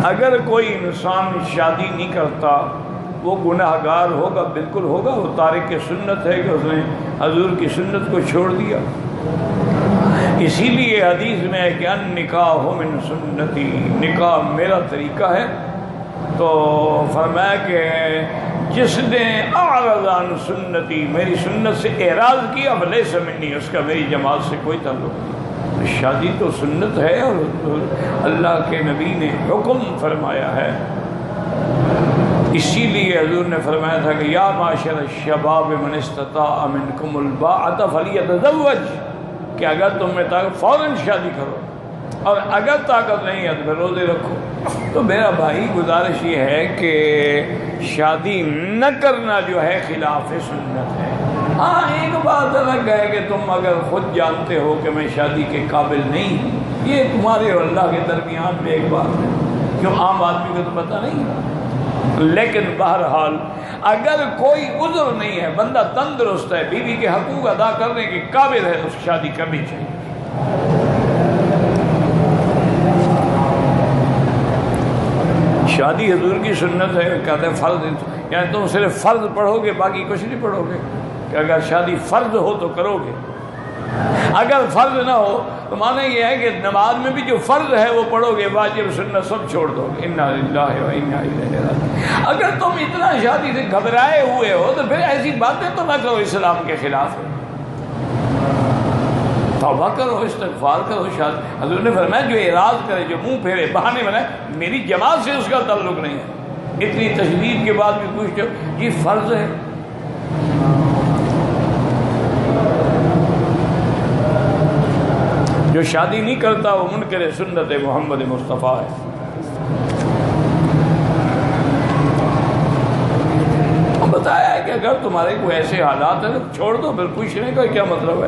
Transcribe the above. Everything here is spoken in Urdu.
اگر کوئی انسان شادی نہیں کرتا وہ گناہ گار ہوگا، بالکل ہوگا، وہ تارک سنت ہے کہ اس نے حضور کی سنت کو چھوڑ دیا۔ اسی لیے حدیث میں ہے کہ النکاح من سنتی، نکاح میرا طریقہ ہے۔ تو فرمایا کہ جس نے اعرض عن سنتی، میری سنت سے اعراض کیا فلیس منی، اس کا میری جماعت سے کوئی تعلق نہیں۔ شادی تو سنت ہے اور اللہ کے نبی نے حکم فرمایا ہے۔ اسی لیے حضور نے فرمایا تھا کہ یا معاشر الشباب من استطاع منکم الباءۃ فلیتزوج، کہ اگر تم میں طاقت فوراً شادی کرو، اور اگر طاقت نہیں ہے تو پھر روزے رکھو۔ تو میرا بھائی گزارش یہ ہے کہ شادی نہ کرنا جو ہے خلاف سنت ہے۔ ہاں ایک بات الگ ہے کہ تم اگر خود جانتے ہو کہ میں شادی کے قابل نہیں ہوں، یہ تمہارے اور اللہ کے درمیان میں ایک بات ہے، کیوں عام آدمی کو تو پتہ نہیں ہے۔ لیکن بہرحال اگر کوئی عذر نہیں ہے، بندہ تندرست ہے، بیوی کے حقوق ادا کرنے کے قابل ہے، تو شادی کرنی چاہیے۔ شادی حضور کی سنت ہے، کہتے ہیں فرض، یعنی تم صرف فرض پڑھو گے باقی کچھ نہیں پڑھو گے، کہ اگر شادی فرض ہو تو کرو گے، اگر فرض نہ ہو تو معنی یہ ہے کہ نماز میں بھی جو فرض ہے وہ پڑھو گے، واجب سنت سب چھوڑ دو گے۔ انا للہ و انا الیہ راجعون۔ اگر تم اتنا شادی سے گھبرائے ہوئے ہو تو پھر ایسی باتیں تو نہ کرو اسلام کے خلاف ہے، توبہ کرو، استغفار کرو۔ حضور نے فرمایا جو اعراض کرے، جو منہ پھیرے، بہانے بنائے، میری جماعت سے اس کا تعلق نہیں ہے۔ اتنی تشدید کے بعد بھی پوچھتے ہو یہ فرض ہے۔ جو شادی نہیں کرتا وہ منکر سنت محمد مصطفیٰ ہے۔ بتایا ہے کہ اگر تمہارے کوئی ایسے حالات ہیں تو چھوڑ دو، پھر پوچھنے کا کیا مطلب ہے؟